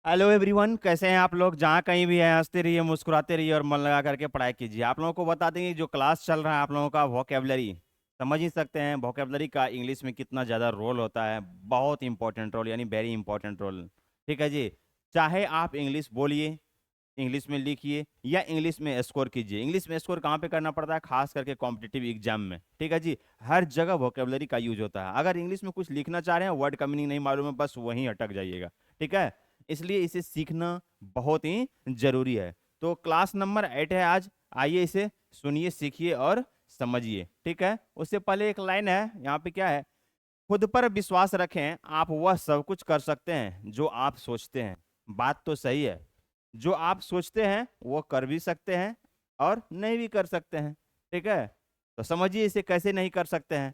Hello everyone, कैसे हैं आप लोग। जहाँ कहीं भी हैं, हंसते रहिए, मुस्कुराते रहिए और मन लगा करके पढ़ाई कीजिए। आप लोगों को बता देंगे जो क्लास चल रहा है आप लोगों का वोकेबलरी, समझ ही सकते हैं वोकेबलरी का इंग्लिश में कितना ज़्यादा रोल होता है। बहुत इंपॉर्टेंट रोल, यानी वेरी इंपॉर्टेंट रोल। ठीक है जी। चाहे आप इंग्लिश बोलिए, इंग्लिश में लिखिए या इंग्लिश में स्कोर कीजिए। इंग्लिश में स्कोर कहाँ पे करना पड़ता है? खास करके कॉम्पिटिटिव एग्जाम में। ठीक है जी। हर जगह वोकेबलरी का यूज होता है। अगर इंग्लिश में कुछ लिखना चाह रहे हैं, वर्ड का मीनिंग नहीं मालूम है, बस वहीं अटक जाइएगा। ठीक है। इसलिए इसे सीखना बहुत ही जरूरी है। तो क्लास नंबर 8 है आज। आइए इसे सुनिए, सीखिए और समझिए। ठीक है। उससे पहले एक लाइन है यहाँ पे, क्या है? खुद पर विश्वास रखें, आप वह सब कुछ कर सकते हैं जो आप सोचते हैं। बात तो सही है। जो आप सोचते हैं वो कर भी सकते हैं और नहीं भी कर सकते हैं। ठीक है। तो समझिए इसे कैसे नहीं कर सकते हैं।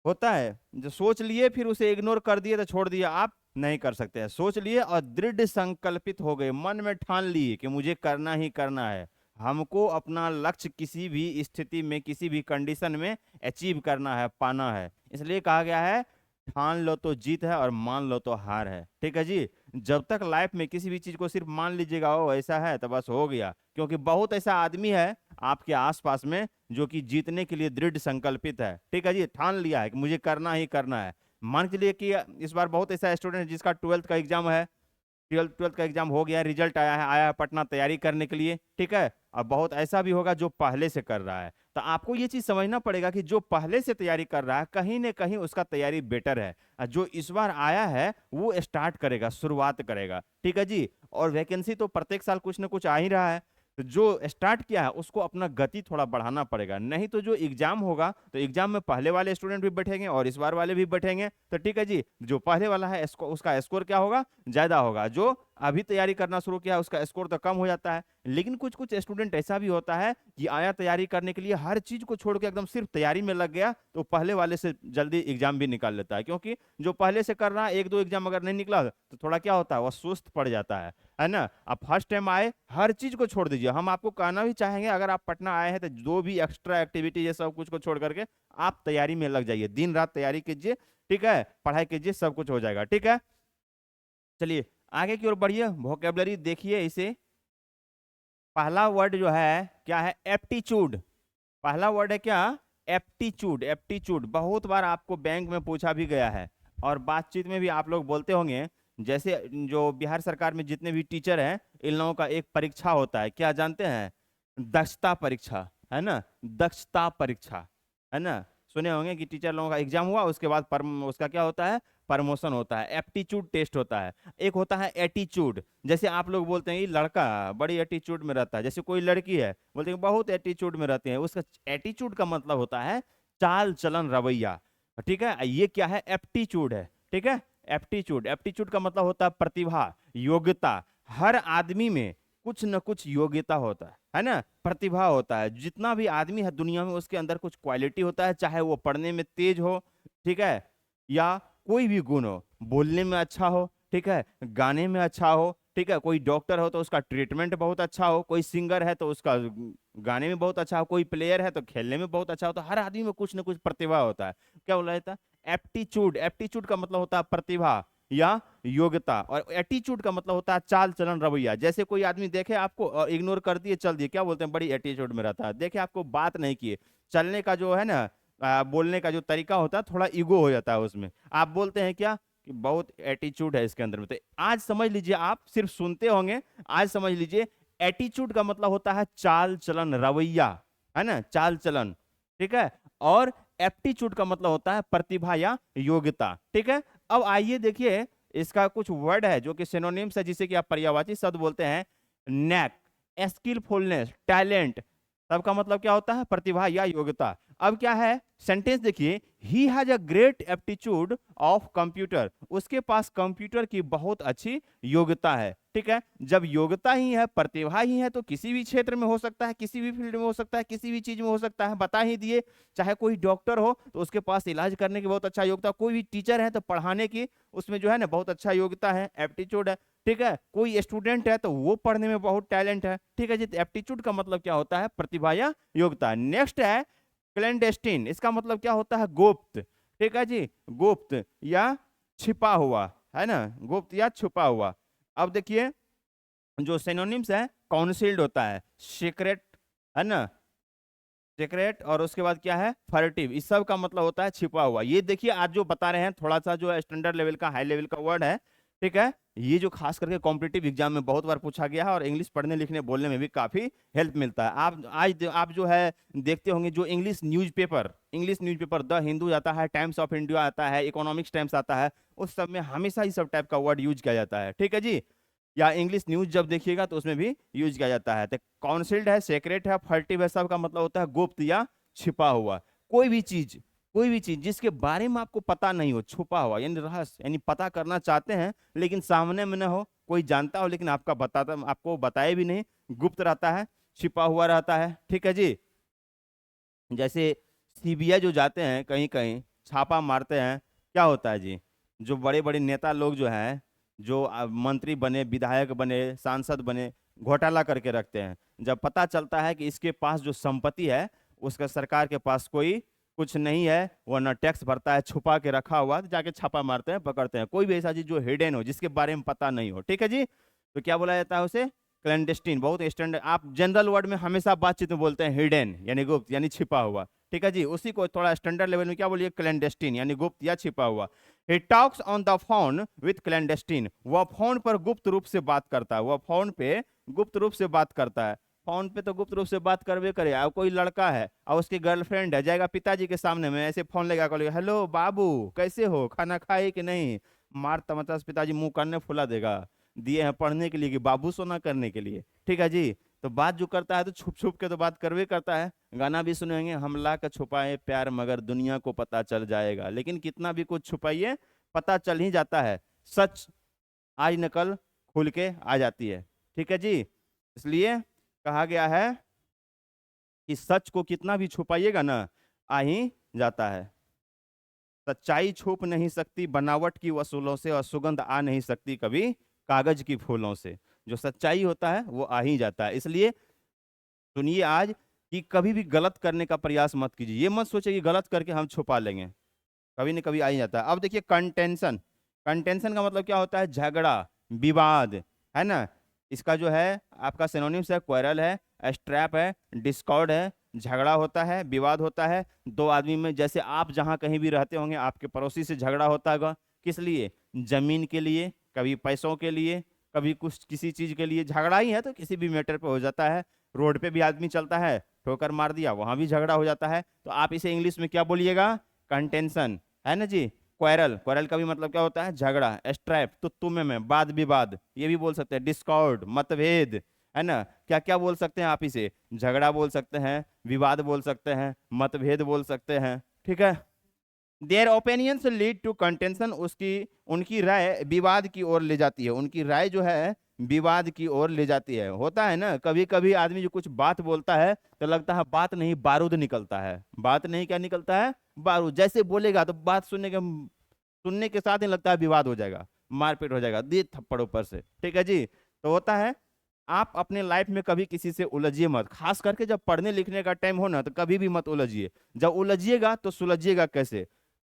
होता है जो सोच लिए फिर उसे इग्नोर कर दिए तो छोड़ दिया, आप नहीं कर सकते हैं। सोच लिए और दृढ़ संकल्पित हो गए, मन में ठान लिए कि मुझे करना ही करना है। हमको अपना लक्ष्य किसी भी स्थिति में, किसी भी कंडीशन में अचीव करना है, पाना है। इसलिए कहा गया है, ठान लो तो जीत है और मान लो तो हार है। ठीक है जी। जब तक लाइफ में किसी भी चीज को सिर्फ मान लीजिएगा ओ ऐसा है, तो बस हो गया। क्योंकि बहुत ऐसा आदमी है आपके आसपास में जो कि जीतने के लिए दृढ़ संकल्पित है। ठीक है जी। ठान लिया है कि मुझे करना ही करना है। मान के लिए कि इस बार बहुत ऐसा स्टूडेंट है जिसका 12th का एग्जाम है, ट्वेल्थ का एग्जाम हो गया, रिजल्ट आया है पटना तैयारी करने के लिए। ठीक है। अब बहुत ऐसा भी होगा जो पहले से कर रहा है। तो आपको ये चीज समझना पड़ेगा कि जो पहले से तैयारी कर रहा है, कहीं ना कहीं उसका तैयारी बेटर है। और जो इस बार आया है वो स्टार्ट करेगा, शुरुआत करेगा। ठीक है जी। और वैकेंसी तो प्रत्येक साल कुछ ना कुछ आ ही रहा है। तो जो स्टार्ट किया है उसको अपना गति थोड़ा बढ़ाना पड़ेगा। नहीं तो जो एग्जाम होगा तो एग्जाम में पहले वाले स्टूडेंट भी बैठेंगे और इस बार वाले भी बैठेंगे। तो ठीक है जी, जो पहले वाला है उसका स्कोर क्या होगा? ज्यादा होगा। जो अभी तैयारी करना शुरू किया है उसका स्कोर तो कम हो जाता है। लेकिन कुछ कुछ स्टूडेंट ऐसा भी होता है कि आया तैयारी करने के लिए, हर चीज को छोड़ के एकदम सिर्फ तैयारी में लग गया, तो पहले वाले से जल्दी एग्जाम भी निकाल लेता है। क्योंकि जो पहले से कर रहा है, एक दो एग्जाम अगर नहीं निकला तो थोड़ा क्या होता है, वह सुस्त पड़ जाता है ना। आप फर्स्ट टाइम आए, हर चीज को छोड़ दीजिए। हम आपको कहना भी चाहेंगे, अगर आप पटना आए हैं तो जो भी एक्स्ट्रा एक्टिविटी ये सब कुछ को छोड़ करके आप तैयारी में लग जाइए। दिन रात तैयारी कीजिए। ठीक है। पढ़ाई कीजिए, सब कुछ हो जाएगा। ठीक है। चलिए आगे की ओर बढ़िए। वोकेबलरी देखिए इसे। पहला वर्ड जो है क्या है? एप्टीट्यूड। पहला वर्ड है क्या? एप्टीट्यूड। एप्टीट्यूड बहुत बार आपको बैंक में पूछा भी गया है और बातचीत में भी आप लोग बोलते होंगे। जैसे जो बिहार सरकार में जितने भी टीचर हैं, इन लोगों का एक परीक्षा होता है, क्या जानते हैं? दक्षता परीक्षा, है ना। दक्षता परीक्षा, है ना। सुने होंगे कि टीचर लोगों का एग्जाम हुआ, उसके बाद उसका क्या होता है? प्रमोशन होता है। एप्टीट्यूड टेस्ट होता है। एक होता है एटीट्यूड। जैसे आप लोग बोलते हैं ये लड़का बड़ी एटीट्यूड में रहता है, जैसे कोई लड़की है बोलते हैं बहुत एटीट्यूड में रहते हैं। उसका एटीट्यूड का मतलब होता है चाल चलन रवैया। ठीक है। ये क्या है? एप्टीट्यूड है। ठीक है। एप्टीट्यूड, एप्टीट्यूड का मतलब होता है प्रतिभा, योग्यता। हर आदमी में कुछ न कुछ योग्यता होता है ना, प्रतिभा होता है। जितना भी आदमी है दुनिया में उसके अंदर कुछ क्वालिटी होता है, चाहे वो पढ़ने में तेज हो, ठीक है, या कोई भी गुण हो, बोलने में अच्छा हो, ठीक है, गाने में अच्छा हो, ठीक है, कोई डॉक्टर हो तो उसका ट्रीटमेंट बहुत अच्छा हो, कोई सिंगर है तो उसका गाने में बहुत अच्छा हो, कोई प्लेयर है तो खेलने में बहुत अच्छा हो। तो हर आदमी में कुछ ना कुछ प्रतिभा होता है। क्या बोला जाता है? एप्टीट्यूड। एप्टीट्यूड का मतलब होता है प्रतिभा या योग्यता, और एटीट्यूड का मतलब होता है चाल चलन रवैया। जैसे कोई आदमी देखे आपको और इग्नोर कर दिए, चल दिए, क्या बोलते हैं? बड़ी एटीट्यूड में रहता है। देखे आपको बात नहीं किए, चलने का जो है ना, बोलने का जो तरीका होता है, थोड़ा ईगो हो जाता है उसमें। आप बोलते हैं क्या कि बहुत एटीट्यूड है इसके अंदर में। तो आज समझ लीजिए, आप सिर्फ सुनते होंगे, आज समझ लीजिए एटीट्यूड का मतलब होता है चाल चलन रवैया, है ना, चाल चलन। ठीक है। और एप्टीट्यूड का मतलब होता है प्रतिभा या योग्यता। ठीक है। अब आइए देखिए, इसका कुछ वर्ड है जो कि सिनोनिम्स है, जिसे कि आप पर्यायवाची शब्द बोलते हैं। नैक, स्किलफुलनेस, टैलेंट, सबका मतलब क्या होता है? प्रतिभा या योग्यता। अब क्या है? सेंटेंस देखिए, he has a great aptitude of computer. उसके पास कंप्यूटर की बहुत अच्छी योग्यता है। ठीक है। जब योग्यता ही है, प्रतिभा ही है, तो किसी भी क्षेत्र में हो सकता है, किसी भी फील्ड में हो सकता है, किसी भी चीज में हो सकता है। बता ही दिए, चाहे कोई डॉक्टर हो तो उसके पास इलाज करने की बहुत अच्छा योग्यता, कोई भी टीचर है तो पढ़ाने की उसमें जो है ना बहुत अच्छा योग्यता है, एप्टीट्यूड है। ठीक है। कोई स्टूडेंट है तो वो पढ़ने में बहुत टैलेंट है। ठीक है जी। एप्टीट्यूड का मतलब क्या होता है? प्रतिभा या योग्यता। नेक्स्ट है क्लैंडेस्टीन। इसका मतलब क्या होता है? गुप्त। ठीक है जी। गुप्त या छिपा हुआ, है ना, गुप्त या छुपा हुआ। अब देखिए जो सिनोनिम्स है, काउंसिल्ड होता है, सीक्रेट, है ना, सीक्रेट, और उसके बाद क्या है, फर्टिव, इस सब का मतलब होता है छिपा हुआ। ये देखिए आज जो बता रहे हैं थोड़ा सा जो स्टैंडर्ड लेवल का, हाई लेवल का वर्ड है, ठीक है। ये जो खास करके कॉम्पिटिटिव एग्जाम में बहुत बार पूछा गया है और इंग्लिश पढ़ने लिखने बोलने में भी काफी हेल्प मिलता है। आप आज आप जो है देखते होंगे जो इंग्लिश न्यूज़पेपर द हिंदू आता है, टाइम्स ऑफ इंडिया आता है, इकोनॉमिक्स टाइम्स आता है, उस सब में हमेशा ही सब टाइप का वर्ड यूज किया जाता है, ठीक है जी। या इंग्लिश न्यूज जब देखिएगा तो उसमें भी यूज किया जाता है। तो काउंसिल्ड है, सेक्रेट है, फर्टिव है, सब का मतलब होता है गुप्त या छिपा हुआ। कोई भी चीज जिसके बारे में आपको पता नहीं हो, छुपा हुआ यानी रहस्य, यानी पता करना चाहते हैं लेकिन सामने में न हो, कोई जानता हो लेकिन आपको बताए भी नहीं, गुप्त रहता है, छिपा हुआ रहता है, ठीक है जी। जैसे सीबीआई जो जाते हैं कहीं कहीं छापा मारते हैं, क्या होता है जी, जो बड़े बड़े नेता लोग जो हैं, जो मंत्री बने, विधायक बने, सांसद बने, घोटाला करके रखते हैं, जब पता चलता है कि इसके पास जो संपत्ति है उसका सरकार के पास कोई कुछ नहीं है, वो न टैक्स भरता है, छुपा के रखा हुआ, तो जाके छापा मारते हैं, पकड़ते हैं। कोई भी ऐसा चीज जो हिडन हो, जिसके बारे में पता नहीं हो, ठीक है जी, तो क्या बोला जाता है उसे, क्लैंडेस्टीन। बहुत स्टैंडर्ड, आप जनरल वर्ड में हमेशा बातचीत में बोलते हैं हिडन यानी गुप्त यानी छिपा हुआ, ठीक है जी। उसी को थोड़ा स्टैंडर्ड लेवल में क्या बोलिए, क्लैंडेस्टीन यानी गुप्त या छिपा हुआ। He talks on the phone with clandestine, वह फोन पर गुप्त रूप से बात करता है, वह फोन पे गुप्त रूप से बात करता है। फोन पे तो गुप्त रूप से बात करवे करे, अब कोई लड़का है और उसकी गर्लफ्रेंड है, जाएगा पिताजी के सामने में ऐसे फोन लेगा, कहेगा हेलो बाबू कैसे हो, खाना खाए कि नहीं, मार तमचा से पिताजी मुंह करने फुला देगा, दिए हैं पढ़ने के लिए कि बाबू सोना करने के लिए, ठीक है जी। तो बात जो करता है तो छुप छुप के तो बात करवे करता है। गाना भी सुनेंगे, हम ला के छुपाए प्यार मगर दुनिया को पता चल जाएगा, लेकिन कितना भी कुछ छुपाइए पता चल ही जाता है, सच आज नकल खुल के आ जाती है, ठीक है जी। इसलिए कहा गया है कि सच को कितना भी छुपाइएगा ना, आ ही जाता है। सच्चाई छुप नहीं सकती बनावट की वसूलों से, और सुगंध आ नहीं सकती कभी कागज की फूलों से। जो सच्चाई होता है वो आ ही जाता है। इसलिए सुनिए आज कि कभी भी गलत करने का प्रयास मत कीजिए, ये मत सोचिए कि गलत करके हम छुपा लेंगे, कभी न कभी आ ही जाता है। अब देखिए कंटेंशन, कंटेंशन का मतलब क्या होता है, झगड़ा, विवाद, है ना। इसका जो है आपका सिनोनिम्स है, क्वेरल है, स्ट्रैप है, डिस्कॉर्ड है। झगड़ा होता है, विवाद होता है, दो आदमी में, जैसे आप जहां कहीं भी रहते होंगे आपके पड़ोसी से झगड़ा होता होगा, किस लिए, जमीन के लिए, कभी पैसों के लिए, कभी कुछ किसी चीज के लिए, झगड़ा ही है तो किसी भी मैटर पे हो जाता है। रोड पे भी आदमी चलता है, ठोकर मार दिया, वहां भी झगड़ा हो जाता है। तो आप इसे इंग्लिश में क्या बोलिएगा, कंटेंशन, है ना जी। क्वेरल, क्वेरल का भी मतलब क्या होता है, झगड़ा। स्ट्रैप तो तुम्हें में, वाद विवाद, ये भी बोल सकते हैं। डिस्कॉर्ड मतभेद, है ना। क्या क्या बोल सकते हैं आप इसे, झगड़ा बोल सकते हैं, विवाद बोल सकते हैं, मतभेद बोल सकते हैं, ठीक है। Their opinions lead to contention, उसकी उनकी राय विवाद की ओर ले जाती है, उनकी राय जो है विवाद की ओर ले जाती है। होता है ना कभी कभी आदमी जो कुछ बात बोलता है तो लगता है बात नहीं बारूद निकलता है, बात नहीं क्या निकलता है, बारूद। जैसे बोलेगा तो बात सुनने के साथ ही लगता है विवाद हो जाएगा, मारपीट हो जाएगा, दे थप्पड़ ऊपर से, ठीक है जी। तो होता है आप अपने लाइफ में कभी किसी से उलझिए मत, खास करके जब पढ़ने लिखने का टाइम हो ना तो कभी भी मत उलझिए। जब उलझिएगा तो सुलझिएगा कैसे,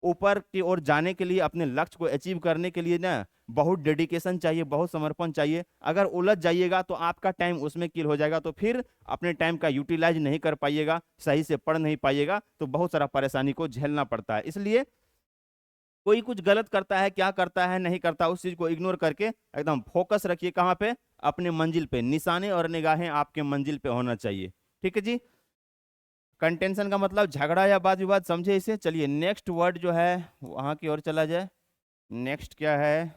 ऊपर की ओर जाने के लिए, अपने लक्ष्य को अचीव करने के लिए ना बहुत डेडिकेशन चाहिए, बहुत समर्पण चाहिए। अगर उलझ जाइएगा तो आपका टाइम उसमें किल हो जाएगा, तो फिर अपने टाइम का यूटिलाइज नहीं कर पाइएगा, सही से पढ़ नहीं पाइएगा, तो बहुत सारा परेशानी को झेलना पड़ता है। इसलिए कोई कुछ गलत करता है, क्या करता है नहीं करता, उस चीज को इग्नोर करके एकदम फोकस रखिए कहाँ पे, अपने मंजिल पे। निशाने और निगाहें आपके मंजिल पे होना चाहिए, ठीक है जी। कंटेंशन का मतलब झगड़ा या वाद विवाद, समझे इसे। चलिए नेक्स्ट वर्ड जो है वहां की ओर चला जाए। नेक्स्ट क्या है,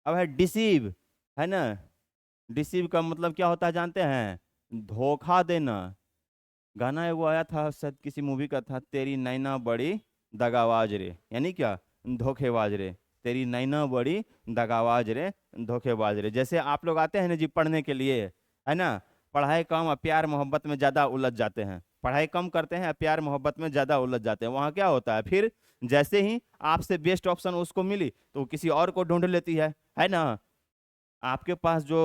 अब है डिसीव, है ना। डिसीव का मतलब क्या होता है जानते हैं, धोखा देना। गाना है वो आया था शायद किसी मूवी का था, तेरी नैना बड़ी दगाबाज रे, यानी क्या, धोखेबाज रे, तेरी नैना बड़ी दगाबाज रे, धोखेबाज रे। जैसे आप लोग आते हैं ना जी पढ़ने के लिए, है ना, पढ़ाई कम और प्यार मोहब्बत में ज्यादा उलझ जाते हैं, पढ़ाई कम करते हैं प्यार मोहब्बत में ज्यादा उलझ जाते हैं। वहां क्या होता है, फिर जैसे ही आपसे बेस्ट ऑप्शन उसको मिली तो वो किसी और को ढूंढ लेती है ना। आपके पास जो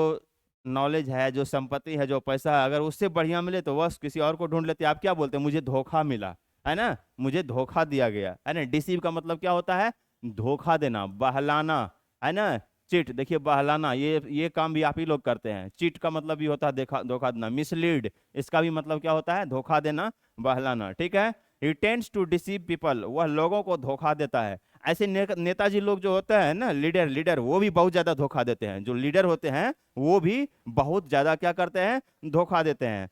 नॉलेज है, जो संपत्ति है, जो पैसा है, अगर उससे बढ़िया मिले तो बस किसी और को ढूंढ लेते हैं। आप क्या बोलते हैं, मुझे धोखा मिला, है ना, मुझे धोखा दिया गया, है ना। डिसीव का मतलब क्या होता है, धोखा देना, बहलाना, है ना, चीट, देखिए बहलाना, ये काम भी आप ही लोग करते हैं। चीट का मतलब भी होता है धोखा देना। मिसलीड, इसका भी मतलब क्या होता है? धोखा देना, बहलाना, ठीक है। ही टेंड्स टू डिसीव पीपल, वह लोगों को धोखा देता है। ऐसे नेताजी लोग जो होते हैं ना, लीडर लीडर, वो भी बहुत ज्यादा धोखा देते हैं। जो लीडर होते हैं वो भी बहुत ज्यादा क्या करते हैं? धोखा देते हैं।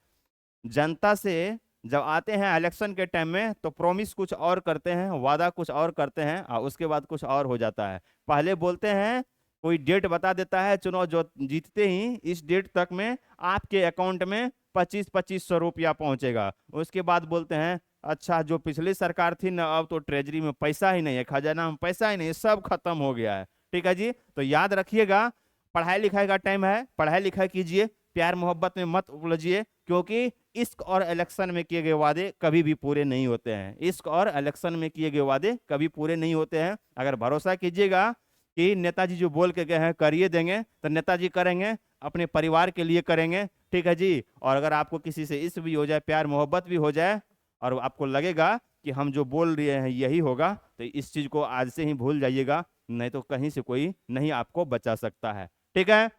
जनता से जब आते हैं इलेक्शन के टाइम में तो प्रॉमिस कुछ और करते हैं, वादा कुछ और करते हैं, और उसके बाद कुछ और हो जाता है। पहले बोलते हैं, कोई डेट बता देता है, चुनाव जो जीतते ही इस डेट तक में आपके अकाउंट में 25-2500 रुपया पहुंचेगा। उसके बाद बोलते हैं, अच्छा जो पिछली सरकार थी ना, अब तो ट्रेजरी में पैसा ही नहीं है, खजाना में पैसा ही नहीं है, सब खत्म हो गया है। ठीक है जी, तो याद रखिएगा, पढ़ाई लिखाई का टाइम है, पढ़ाई लिखाई कीजिए, प्यार मोहब्बत में मत उलझिए, क्योंकि इश्क और इलेक्शन में किए गए वादे कभी भी पूरे नहीं होते हैं। इश्क और इलेक्शन में किए गए वादे कभी पूरे नहीं होते हैं। अगर भरोसा कीजिएगा कि नेताजी जो बोल के गए हैं करिए देंगे, तो नेताजी करेंगे, अपने परिवार के लिए करेंगे। ठीक है जी। और अगर आपको किसी से इश्क भी हो जाए, प्यार मोहब्बत भी हो जाए, और आपको लगेगा कि हम जो बोल रहे हैं यही होगा, तो इस चीज को आज से ही भूल जाइएगा, नहीं तो कहीं से कोई नहीं आपको बचा सकता है। ठीक है।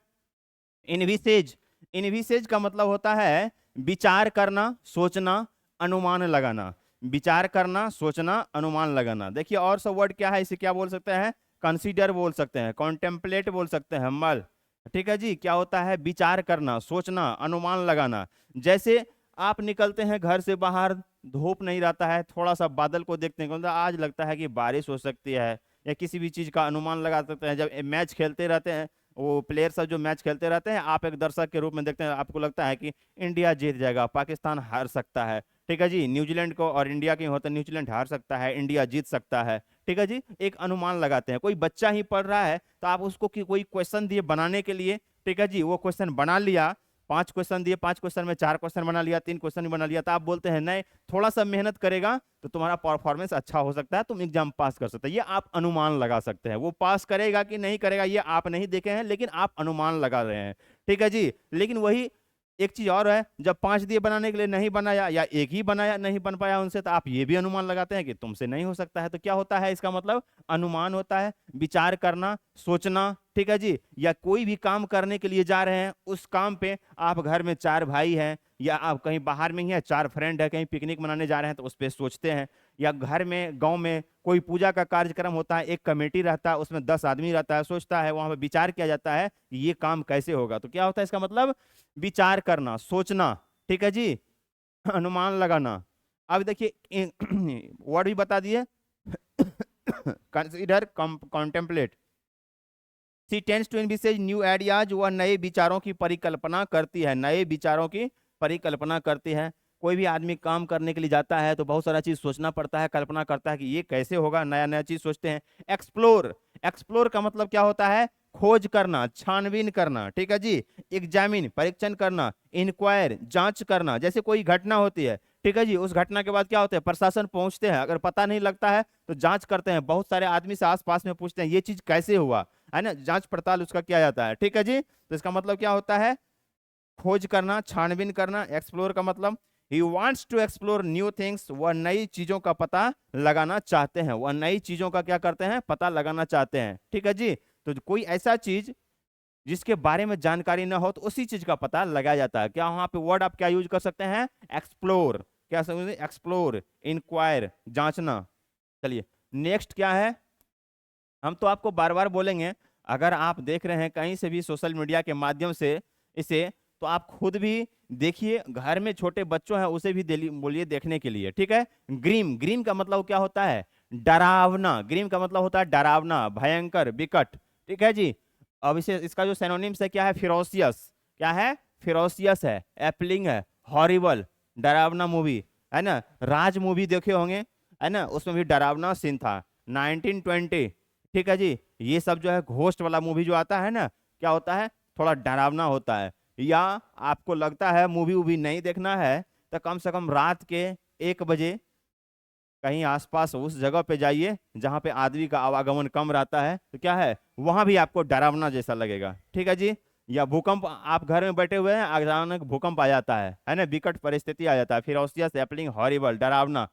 इनविसेज, इनविसेज का मतलब होता है विचार करना, सोचना, अनुमान लगाना। विचार करना, सोचना, अनुमान लगाना। देखिए और सब वर्ड क्या है, इसे क्या बोल सकते हैं? कंसीडर बोल सकते हैं, कॉन्टेम्पलेट बोल सकते हैं, मल। ठीक है जी। क्या होता है? विचार करना, सोचना, अनुमान लगाना। जैसे आप निकलते हैं घर से बाहर, धूप नहीं रहता है, थोड़ा सा बादल को देखते हैं, आज लगता है कि बारिश हो सकती है, या किसी भी चीज का अनुमान लगा सकते हैं। जब मैच खेलते रहते हैं, वो प्लेयर सब जो मैच खेलते रहते हैं, आप एक दर्शक के रूप में देखते हैं, आपको लगता है कि इंडिया जीत जाएगा, पाकिस्तान हार सकता है। ठीक है जी। न्यूजीलैंड को और इंडिया के होता है, न्यूजीलैंड हार सकता है, इंडिया जीत सकता है। ठीक है जी। एक अनुमान लगाते हैं। कोई बच्चा ही पढ़ रहा है तो आप उसको कोई क्वेश्चन दिए बनाने के लिए, ठीक है जी, वो क्वेश्चन बना लिया, 5 क्वेश्चन दिए, 5 क्वेश्चन में 4 क्वेश्चन बना लिया, 3 क्वेश्चन बना लिया, तो आप बोलते हैं नहीं, थोड़ा सा मेहनत करेगा तो तुम्हारा परफॉर्मेंस अच्छा हो सकता है, तुम एग्जाम पास कर सकते हैं। ये आप अनुमान लगा सकते हैं। वो पास करेगा कि नहीं करेगा ये आप नहीं देखे हैं, लेकिन आप अनुमान लगा रहे हैं। ठीक है जी। लेकिन वही एक चीज और है, जब 5 दिए बनाने के लिए नहीं बनाया, या एक ही बनाया, नहीं बन पाया उनसे, तो आप ये भी अनुमान लगाते हैं कि तुमसे नहीं हो सकता है। तो क्या होता है? इसका मतलब अनुमान होता है, विचार करना, सोचना। ठीक है जी। या कोई भी काम करने के लिए जा रहे हैं, उस काम पे आप घर में 4 भाई हैं, या आप कहीं बाहर में ही है, 4 फ्रेंड है, कहीं पिकनिक मनाने जा रहे हैं, तो उस पर सोचते हैं। या घर में, गांव में कोई पूजा का कार्यक्रम होता है, एक कमेटी रहता है, उसमें 10 आदमी रहता है, सोचता है, वहां पर विचार किया जाता है कि ये काम कैसे होगा। तो क्या होता है? इसका मतलब विचार करना, सोचना। ठीक है जी। अनुमान लगाना। अब देखिए वर्ड भी बता दिए। Consider, contemplate. She tends to envisage new ideas, वह नए विचारों की परिकल्पना करती है, नए विचारों की परिकल्पना करती है। कोई भी आदमी काम करने के लिए जाता है तो बहुत सारा चीज सोचना पड़ता है, कल्पना करता है कि ये कैसे होगा, नया नया चीज सोचते हैं। एक्सप्लोर, एक्सप्लोर का मतलब क्या होता है? खोज करना, छानबीन करना। ठीक है जी। एग्जामिन, परीक्षण करना। इंक्वायर, जांच करना। जैसे कोई घटना होती है, ठीक है जी, उस घटना के बाद क्या होता है? प्रशासन पहुंचते हैं, अगर पता नहीं लगता है तो जांच करते हैं, बहुत सारे आदमी से आसपास में पूछते हैं ये चीज कैसे हुआ, है ना, जांच पड़ताल उसका किया जाता है। ठीक है जी। तो इसका मतलब क्या होता है? खोज करना, छानबीन करना। एक्सप्लोर का मतलब ही wants to explore new things, वह नई चीजों का पता लगाना चाहते हैं, वह नई चीजों का क्या करते हैं? पता लगाना चाहते हैं। ठीक है जी। तो कोई ऐसा चीज जिसके बारे में जानकारी ना हो, तो उसी चीज का पता लगाया जाता है। क्या वहां पे वर्ड आप क्या यूज कर सकते हैं? एक्सप्लोर। क्या समझे? एक्सप्लोर, इंक्वायर, जांचना। चलिए नेक्स्ट क्या है, हम तो आपको बार बार बोलेंगे, अगर आप देख रहे हैं कहीं से भी सोशल मीडिया के माध्यम से इसे, तो आप खुद भी देखिए, घर में छोटे बच्चों हैं उसे भी बोलिए देखने के लिए। ठीक है। ग्रीम, ग्रीम का मतलब क्या होता है? डरावना। ग्रीम का मतलब होता है डरावना, भयंकर, विकट। ठीक है जी। अब इसे, इसका जो सिनोनिम्स है क्या है? फिरोसियस। क्या है? फिरोसियस है, एपलिंग है, हॉरिबल, डरावना मूवी, है ना। राज मूवी देखे होंगे, है ना, उसमें भी डरावना सीन था, 1920। ठीक है जी। ये सब जो है घोस्ट वाला मूवी जो आता है ना, क्या होता है? थोड़ा डरावना होता है। या आपको लगता है मूवी वूवी नहीं देखना है, तो कम से कम रात के 1 बजे कहीं आसपास उस जगह पे जाइए जहां पे आदमी का आवागमन कम रहता है, तो क्या है, वहां भी आपको डरावना जैसा लगेगा। ठीक है जी। या भूकंप, आप घर में बैठे हुए हैं, अचानक भूकंप आ जाता है ना, विकट परिस्थिति आ जाता है, फिरोसियस, हैपनिंग, हॉरिबल, डरावना।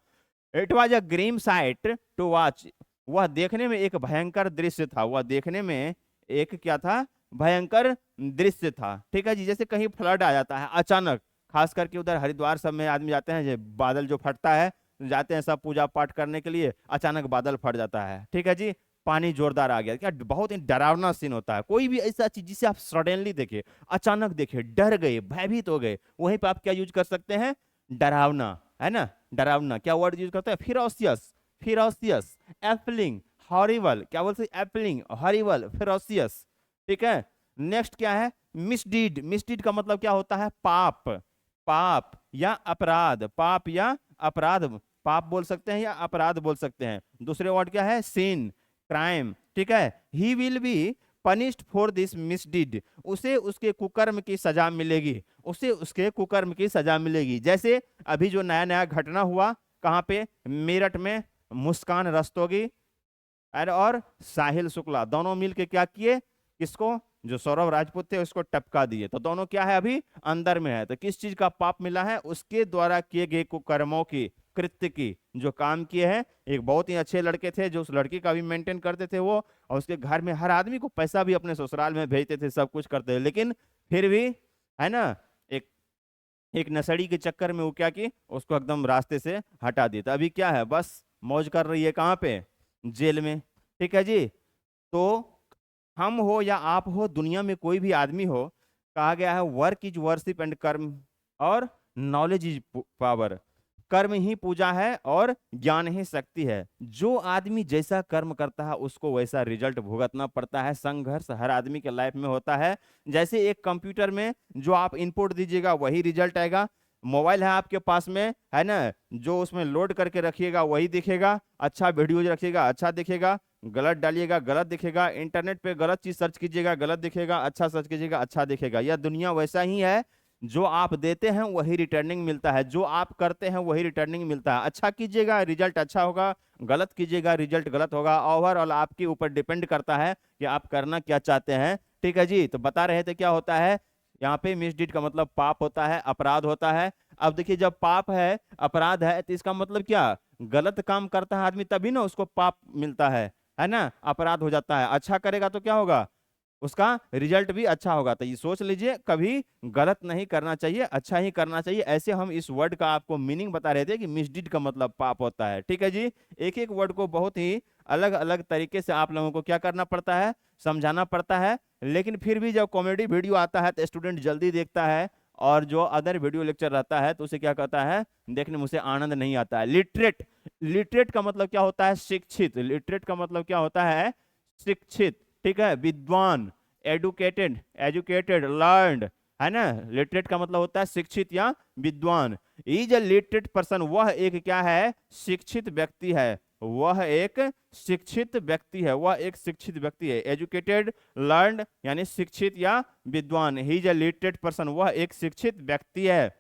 It was a grim sight to watch, वह देखने में एक भयंकर दृश्य था, वह देखने में एक क्या था, भयंकर दृश्य था। ठीक है जी, जैसे कहीं फ्लड आ जाता है अचानक, खास करके उधर हरिद्वार सब में आदमी जाते हैं, बादल जो फटता है, जाते हैं सब पूजा पाठ करने के लिए, अचानक बादल फट जाता है। ठीक है जी, पानी जोरदार आ गया, क्या बहुत ही डरावना सीन होता है। कोई भी ऐसा चीज जिसे आप सडनली देखे, अचानक देखे, डर गए, भयभीत हो गए, वहीं पे आप क्या यूज कर सकते हैं, डरावना, है ना। डरावना क्या वर्ड यूज करते हैं, फिरोसियस, फिरोसियस, एफलिंग, हॉरिबल, क्या बोलते हैं, एफलिंग, हॉरिबल, फिरोसियस। ठीक है, नेक्स्ट क्या है, मिसडीड। मिसडीड का मतलब क्या होता है, पाप, पाप या अपराध, पाप या अपराध, पाप बोल सकते हैं या अपराध बोल सकते हैं। दूसरे वर्ड क्या है, सिन, क्राइम। ठीक है, he will be punished for this misdeed, उसे उसके कुकर्म की सजा मिलेगी, उसे उसके कुकर्म की सजा मिलेगी। जैसे अभी जो नया नया घटना हुआ, कहाँ पे, मेरठ में, मुस्कान रस्तोगी और साहिल शुक्ला दोनों मिलके क्या किए, किसको, जो सौरभ राजपूत थे उसको टपका दिए, तो दोनों क्या है, अभी अंदर में है। तो किस चीज का पाप मिला है, उसके द्वारा किए गए कुकर्मों की, कृत्य की, जो काम किए हैं। एक बहुत ही अच्छे लड़के थे जो उस लड़की का भी मेंटेन करते थे वो, और उसके घर में हर आदमी को पैसा भी अपने ससुराल में भेजते थे, सब कुछ करते थे, लेकिन फिर भी, है ना, एक एक नशेड़ी के चक्कर में वो क्या की, उसको एकदम रास्ते से हटा दिया। तो अभी क्या है, बस मौज कर रही है, कहाँ पे, जेल में। ठीक है जी, तो हम हो या आप हो, दुनिया में कोई भी आदमी हो, कहा गया है वर्क इज वर्शिप एंड कर्म और नॉलेज इज पावर, कर्म ही पूजा है और ज्ञान ही शक्ति है। जो आदमी जैसा कर्म करता है उसको वैसा रिजल्ट भुगतना पड़ता है। संघर्ष हर आदमी के लाइफ में होता है। जैसे एक कंप्यूटर में जो आप इनपुट दीजिएगा वही रिजल्ट आएगा, मोबाइल है आपके पास में, है ना, जो उसमें लोड करके रखिएगा वही दिखेगा, अच्छा वीडियो रखिएगा अच्छा दिखेगा, गलत डालिएगा गलत दिखेगा, इंटरनेट पे गलत चीज सर्च कीजिएगा गलत दिखेगा, अच्छा सर्च कीजिएगा अच्छा दिखेगा। यह दुनिया वैसा ही है, जो आप देते हैं वही रिटर्निंग मिलता है, जो आप करते हैं वही रिटर्निंग मिलता है। अच्छा कीजिएगा रिजल्ट अच्छा होगा, गलत कीजिएगा रिजल्ट गलत होगा। ओवरऑल आपके ऊपर डिपेंड करता है कि आप करना क्या चाहते हैं। ठीक है जी, तो बता रहे थे क्या होता है, यहाँ पे मिसडीड का मतलब पाप होता है, अपराध होता है। अब देखिए, जब पाप है, अपराध है, तो इसका मतलब क्या, गलत काम करता है आदमी तभी ना उसको पाप मिलता है ना, अपराध हो जाता है। अच्छा करेगा तो क्या होगा, उसका रिजल्ट भी अच्छा होगा। तो ये सोच लीजिए, कभी गलत नहीं करना चाहिए, अच्छा ही करना चाहिए। ऐसे हम इस वर्ड का आपको मीनिंग बता रहे थे कि मिसडीड का मतलब पाप होता है। ठीक है जी, एक एक वर्ड को बहुत ही अलग अलग तरीके से आप लोगों को क्या करना पड़ता है, समझाना पड़ता है। लेकिन फिर भी जब कॉमेडी वीडियो आता है तो स्टूडेंट जल्दी देखता है, और जो अदर वीडियो लेक्चर रहता है तो उसे क्या कहता है, देखने में उसे आनंद नहीं आता है। लिटरेट, लिटरेट का मतलब क्या होता है, शिक्षित। लिटरेट का मतलब क्या होता है, शिक्षित। ठीक है, विद्वान, एडुकेटेड, एजुकेटेड, लर्नड, है ना। लिटरेट का मतलब होता है शिक्षित या विद्वान। इज अ लिटरेट पर्सन, वह एक क्या है, शिक्षित व्यक्ति है, वह एक शिक्षित व्यक्ति है, वह एक शिक्षित व्यक्ति है। एजुकेटेड, लर्नड यानी शिक्षित या विद्वान। He is a literate person, वह एक शिक्षित व्यक्ति है।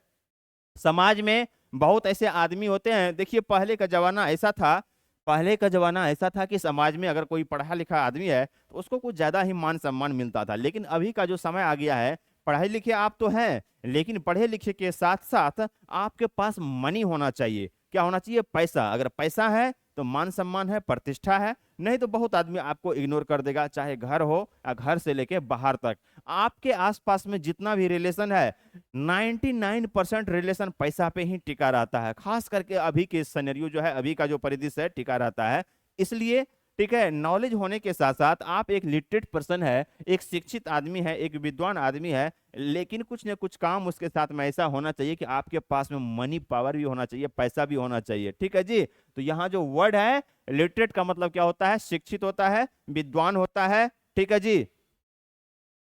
समाज में बहुत ऐसे आदमी होते हैं, देखिए पहले का जमाना ऐसा था, पहले का जमाना ऐसा था कि समाज में अगर कोई पढ़ा लिखा आदमी है तो उसको कुछ ज्यादा ही मान सम्मान मिलता था। लेकिन अभी का जो समय आ गया है, पढ़े लिखे आप तो हैं, लेकिन पढ़े लिखे के साथ साथ आपके पास मनी होना चाहिए। क्या होना चाहिए, पैसा। अगर पैसा है तो मान सम्मान है, प्रतिष्ठा है, नहीं तो बहुत आदमी आपको इग्नोर कर देगा, चाहे घर हो या घर से लेके बाहर तक। आपके आसपास में जितना भी रिलेशन है, 99% रिलेशन पैसा पे ही टिका रहता है। खास करके अभी के सिनेरियो जो है, अभी का जो परिदृश्य है, टिका रहता है। इसलिए ठीक है, नॉलेज होने के साथ साथ आप एक लिटरेट पर्सन है, एक शिक्षित आदमी है, एक विद्वान आदमी है, लेकिन कुछ न कुछ काम उसके साथ में ऐसा होना चाहिए कि आपके पास में मनी पावर भी होना चाहिए, पैसा भी होना चाहिए। ठीक है जी, तो यहाँ जो वर्ड है लिटरेट का मतलब क्या होता है, शिक्षित होता है, विद्वान होता है। ठीक है जी,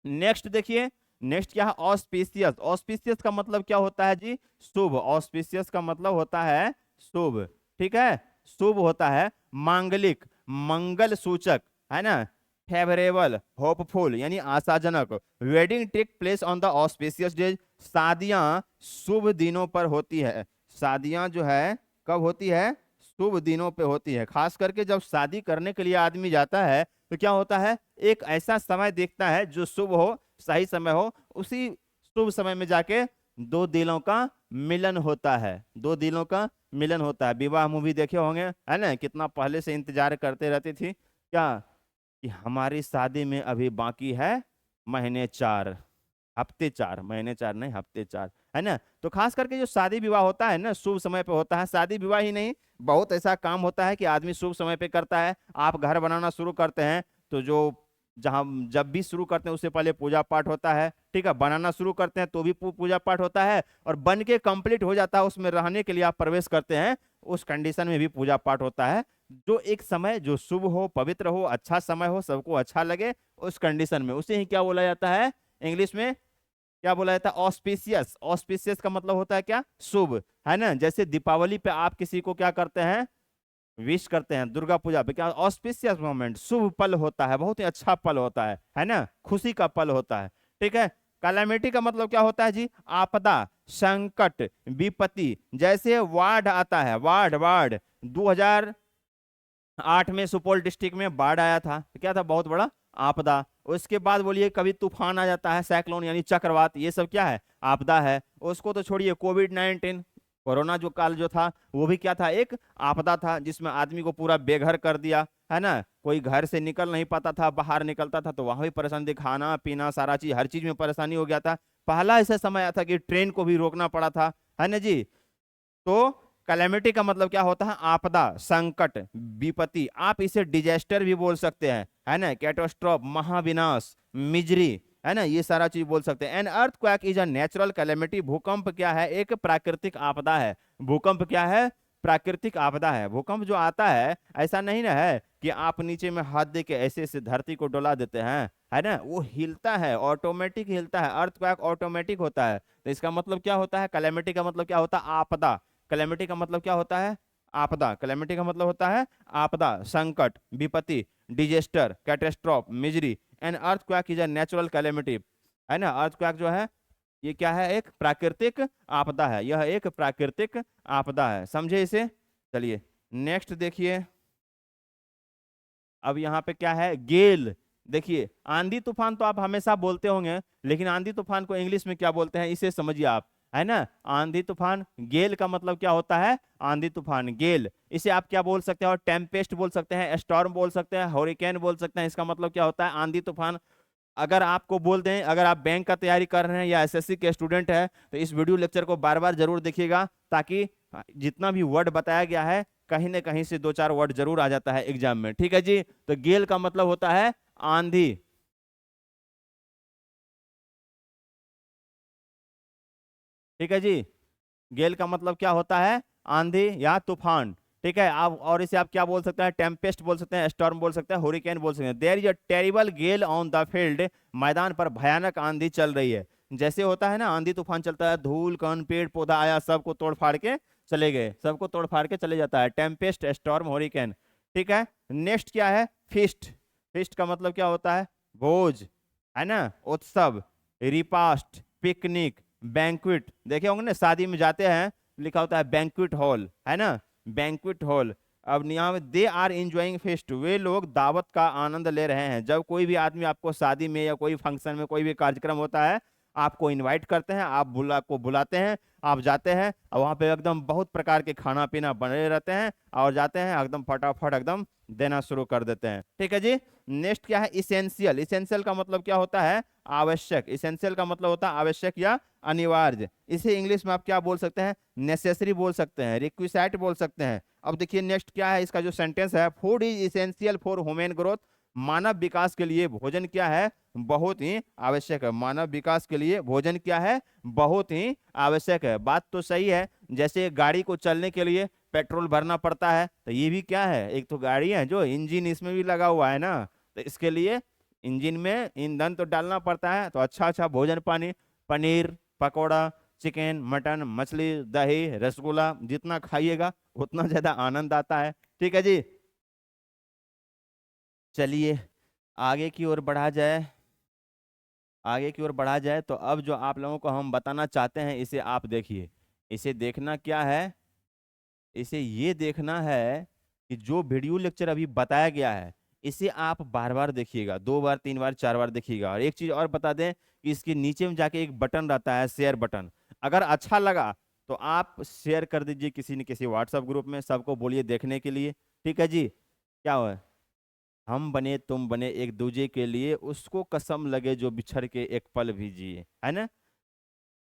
नेक्स्ट देखिए, नेक्स्ट क्या है, ऑस्पिशियस। ऑस्पिशियस का मतलब क्या होता है जी, शुभ। ऑस्पिशियस का मतलब होता है शुभ। ठीक है, शुभ होता है, मांगलिक, मंगल सूचक, है ना, फेवरेबल, होपफुल यानी आशाजनक। Wedding take place on the auspicious days, शादियां शुभ दिनों पर होती है। शादियां जो है कब होती है, शुभ दिनों पे होती है। खास करके जब शादी करने के लिए आदमी जाता है तो क्या होता है, एक ऐसा समय देखता है जो शुभ हो, सही समय हो, उसी शुभ समय में जाके दो दिलों का मिलन होता है, दो दिलों का मिलन होता है। विवाह मूवी देखे होंगे, है ना, कितना पहले से इंतजार करते रहती थी क्या, कि हमारी शादी में अभी बाकी है महीने 4, हफ्ते 4, महीने 4 नहीं, हफ्ते 4, है ना। तो खास करके जो शादी विवाह होता है ना, शुभ समय पे होता है। शादी विवाह ही नहीं, बहुत ऐसा काम होता है कि आदमी शुभ समय पे करता है। आप घर बनाना शुरू करते हैं तो जो जहाँ जब भी शुरू करते हैं उससे पहले पूजा पाठ होता है, ठीक है। बनाना शुरू करते हैं तो भी पूजा पाठ होता है, और बन के कंप्लीट हो जाता है, उसमें रहने के लिए आप प्रवेश करते हैं, उस कंडीशन में भी पूजा पाठ होता है। जो एक समय जो शुभ हो, पवित्र हो, अच्छा समय हो, सबको अच्छा लगे, उस कंडीशन में उसे ही क्या बोला जाता है, इंग्लिश में क्या बोला जाता है, ऑस्पिशियस। ऑस्पिशियस का मतलब होता है क्या, शुभ, है ना। जैसे दीपावली पे आप किसी को क्या करते हैं, विश करते हैं। दुर्गा पूजा पे क्या, ऑस्पिशियस मोमेंट, शुभ पल होता है, बहुत ही अच्छा पल होता है ना, खुशी का पल होता है, ठीक है। कैलामिटी का मतलब क्या होता है जी, आपदा, संकट, विपत्ति। जैसे वार्ड आता है, वार्ड वार्ड 2008 में सुपौल डिस्ट्रिक्ट में बाढ़ आया था, तो क्या था, बहुत बड़ा आपदा। उसके बाद बोलिए कभी तूफान आ जाता है, साइक्लोन यानी चक्रवात, ये सब क्या है, आपदा है। उसको तो छोड़िए, कोविड 19, कोरोना जो काल जो था, वो भी क्या था, एक आपदा था, जिसमें आदमी को पूरा बेघर कर दिया, है ना। कोई घर से निकल नहीं पाता था, बाहर निकलता था तो वहां भी परेशानी थी, खाना पीना सारा चीज, हर चीज में परेशानी हो गया था। पहला ऐसा समय आया था कि ट्रेन को भी रोकना पड़ा था, है ना जी। तो कैलेमिटी का मतलब क्या होता है, आपदा, संकट, विपत्ति। आप इसे डिजास्टर भी बोल सकते हैं, है ना, कैटास्ट्रॉफ, महाविनाश, मिजरी, है ना, ये सारा चीज बोल सकते हैं। N earthquake is a natural calamity. भूकंप क्या है, एक प्राकृतिक आपदा है। भूकंप क्या है, प्राकृतिक आपदा है। भूकंप जो आता है, ऐसा नहीं ना है कि आप नीचे में हाथ दे के ऐसे ऐसे धरती को डोला देते हैं, है ना, वो हिलता है, ऑटोमेटिक हिलता है। अर्थक्वेक ऑटोमेटिक होता है। तो इसका मतलब क्या होता है, कैलेमिटी का मतलब क्या होता है, आपदा। कैलेमिटी का मतलब क्या होता है, आपदा। कैलेमिटी का मतलब होता है आपदा, संकट, विपत्ति, disaster, catastrophe, misery. An earthquake is a natural calamity, है ना। अर्थक्वेक जो है ये क्या है, एक प्राकृतिक आपदा है, यह एक प्राकृतिक आपदा है, समझे इसे। चलिए नेक्स्ट देखिए। अब यहाँ पे क्या है, गेल। देखिए आंधी तूफान तो आप हमेशा बोलते होंगे, लेकिन आंधी तूफान को इंग्लिश में क्या बोलते हैं, इसे समझिए आप, है ना। आंधी तूफान, गेल का मतलब क्या होता है, आंधी तूफान, गेल। इसे आप क्या बोल सकते हैं, और टेम्पेस्ट बोल सकते हैं, स्टॉर्म बोल सकते हैं, हरिकेन बोल सकते हैं। इसका मतलब क्या होता है, आंधी तूफान। अगर आपको बोल दें, अगर आप बैंक का तैयारी कर रहे हैं या एसएससी के स्टूडेंट हैं, तो इस वीडियो लेक्चर को बार बार जरूर देखिएगा, ताकि जितना भी वर्ड बताया गया है, कहीं ना कहीं से 2-4 वर्ड जरूर आ जाता है एग्जाम में, ठीक है जी। तो गेल का मतलब होता है आंधी, ठीक है जी। गेल का मतलब क्या होता है, आंधी या तूफान, ठीक है। आप और इसे आप क्या बोल सकते हैं, टेम्पेस्ट बोल सकते हैं, स्टॉर्म बोल सकते हैं, हुरिकेन बोल सकते हैं। There is a terrible gale on the field. मैदान पर भयानक आंधी चल रही है। जैसे होता है ना, आंधी तूफान चलता है, धूल कण पेड़ पौधा आया, सबको तोड़ फाड़ के चले गए, सबको तोड़ फाड़ के चले जाता है, टेम्पेस्ट, स्टॉर्म, हुरिकेन, ठीक है। नेक्स्ट क्या है, फीस्ट। फीस्ट का मतलब क्या होता है, भोज, है ना, उत्सव, रिपास्ट, पिकनिक, बैंक्विट। देखे होंगे ना, शादी में जाते हैं, लिखा होता है बैंक्विट हॉल, है ना, बैंक्विट हॉल। अब यहाँ दे आर इंजॉइंग फेस्ट, वे लोग दावत का आनंद ले रहे हैं। जब कोई भी आदमी आपको शादी में या कोई फंक्शन में कोई भी कार्यक्रम होता है, आपको इनवाइट करते हैं, आप बुलाते हैं, आप जाते हैं, और वहाँ पे एकदम बहुत प्रकार के खाना पीना बने रहते हैं, और जाते हैं एकदम फटाफट एकदम देना शुरू कर देते हैं, ठीक है जी। नेक्स्ट क्या है, इसेंशियल। इसेंशियल का मतलब क्या होता है, आवश्यक। इसेंशियल का मतलब होता है आवश्यक या अनिवार्य। इसे इंग्लिश में आप क्या बोल सकते हैं, नेसेसरी बोल सकते हैं, रिक्विसाइट बोल सकते हैं। अब देखिए नेक्स्ट क्या है, इसका जो सेंटेंस है, food is essential for human growth. मानव विकास के लिए भोजन क्या है, बहुत ही आवश्यक है। मानव विकास के लिए भोजन क्या है, बहुत ही आवश्यक है। बात तो सही है। जैसे गाड़ी को चलने के लिए पेट्रोल भरना पड़ता है, तो ये भी क्या है, एक तो गाड़ी है जो इंजन इसमें भी लगा हुआ है ना, तो इसके लिए इंजन में ईंधन तो डालना पड़ता है। तो अच्छा अच्छा भोजन पानी, पनीर पकोड़ा, चिकन, मटन, मछली, दही, रसगुल्ला, जितना खाइएगा उतना ज्यादा आनंद आता है, ठीक है जी। चलिए आगे की ओर बढ़ा जाए। आगे की ओर बढ़ा जाए तो अब जो आप लोगों को हम बताना चाहते हैं, इसे आप देखिए। इसे देखना क्या है, इसे ये देखना है कि जो वीडियो लेक्चर अभी बताया गया है, इसे आप बार बार देखिएगा, 2 बार 3 बार 4 बार देखिएगा। और एक चीज और बता दें कि इसके नीचे में जाके एक बटन रहता है, शेयर बटन। अगर अच्छा लगा तो आप शेयर कर दीजिए किसी न किसी व्हाट्सएप ग्रुप में, सबको बोलिए देखने के लिए, ठीक है जी। क्या हुआ, हम बने तुम बने एक दूजे के लिए, उसको कसम लगे जो बिछड़ के एक पल भी जिए, है ना।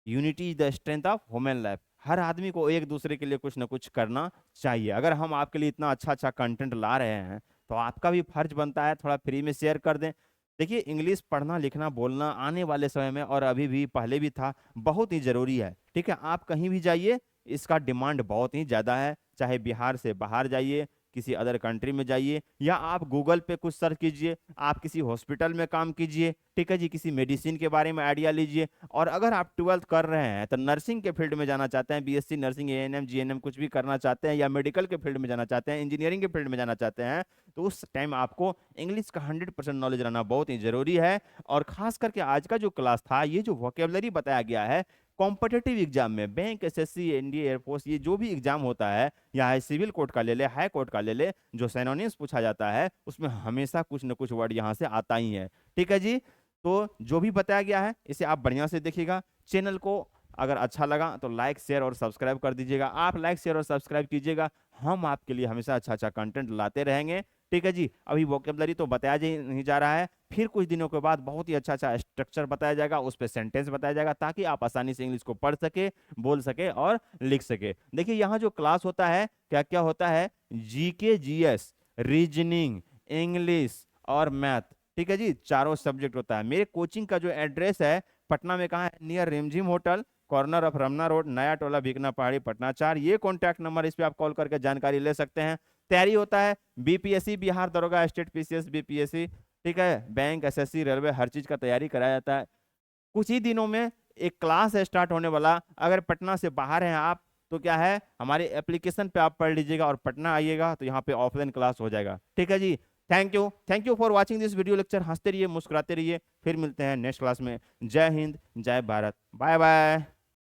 Unity is the strength of human life. हर आदमी को एक दूसरे के लिए कुछ ना कुछ करना चाहिए। अगर हम आपके लिए इतना अच्छा अच्छा कंटेंट ला रहे हैं तो आपका भी फर्ज बनता है थोड़ा फ्री में शेयर कर दें। देखिए, इंग्लिश पढ़ना लिखना बोलना आने वाले समय में और अभी भी पहले भी था, बहुत ही जरूरी है। ठीक है, आप कहीं भी जाइए, इसका डिमांड बहुत ही ज्यादा है। चाहे बिहार से बाहर जाइए, किसी अदर कंट्री में जाइए, या आप गूगल पे कुछ सर्च कीजिए, आप किसी हॉस्पिटल में काम कीजिए, ठीक है जी, किसी मेडिसिन के बारे में आइडिया लीजिए। और अगर आप 12th कर रहे हैं तो नर्सिंग के फील्ड में जाना चाहते हैं, बीएससी नर्सिंग, एएनएम जीएनएम कुछ भी करना चाहते हैं, या मेडिकल के फील्ड में जाना चाहते हैं, इंजीनियरिंग के फील्ड में जाना चाहते हैं, तो उस टाइम आपको इंग्लिश का 100% नॉलेज रहना बहुत ही जरूरी है। और खास करके आज का जो क्लास था, ये जो वोकेबलरी बताया गया है, कॉम्पिटेटिव एग्जाम में बैंक, एसएससी, एनडीए, एयरफोर्स, ये जो भी एग्जाम होता है, या सिविल कोर्ट का ले ले, हाई कोर्ट का ले ले, जो सिनोनिम्स पूछा जाता है उसमें हमेशा कुछ न कुछ वर्ड यहाँ से आता ही है। ठीक है जी। तो जो भी बताया गया है इसे आप बढ़िया से देखिएगा। चैनल को अगर अच्छा लगा तो लाइक शेयर और सब्सक्राइब कर दीजिएगा। आप लाइक शेयर और सब्सक्राइब कीजिएगा, हम आपके लिए हमेशा अच्छा अच्छा कंटेंट लाते रहेंगे। ठीक है जी। अभी वोकेबलरी तो बताया नहीं जा रहा है, फिर कुछ दिनों के बाद बहुत ही अच्छा अच्छा स्ट्रक्चर बताया जाएगा, उस पर सेंटेंस बताया जाएगा, ताकि आप आसानी से इंग्लिश को पढ़ सके, बोल सके और लिख सके। देखिए, यहाँ जो क्लास होता है, क्या क्या होता है, जीके, जीएस, रीजनिंग, इंग्लिश और मैथ। ठीक है जी, चारों सब्जेक्ट होता है। मेरे कोचिंग का जो एड्रेस है, पटना में कहाँ है, near Rimjhim hotel, corner of Ramna road, Naya Tola, भिकना पहाड़ी, पटना 4। ये कॉन्टैक्ट नंबर, इस पे आप कॉल करके जानकारी ले सकते हैं। तैयारी होता है बीपीएससी, बिहार दरोगा, स्टेट पीसीएस, बीपीएससी, ठीक है, बैंक, एसएससी, रेलवे, हर चीज का तैयारी कराया जाता है। कुछ ही दिनों में एक क्लास है स्टार्ट होने वाला। अगर पटना से बाहर हैं आप तो क्या है, हमारे एप्लीकेशन पे आप पढ़ लीजिएगा, और पटना आइएगा तो यहाँ पे ऑफलाइन क्लास हो जाएगा। ठीक है जी। Thank you for watching this video lecture. हंसते रहिए, मुस्कुराते रहिए, फिर मिलते हैं नेक्स्ट क्लास में। जय हिंद, जय भारत, बाय बाय।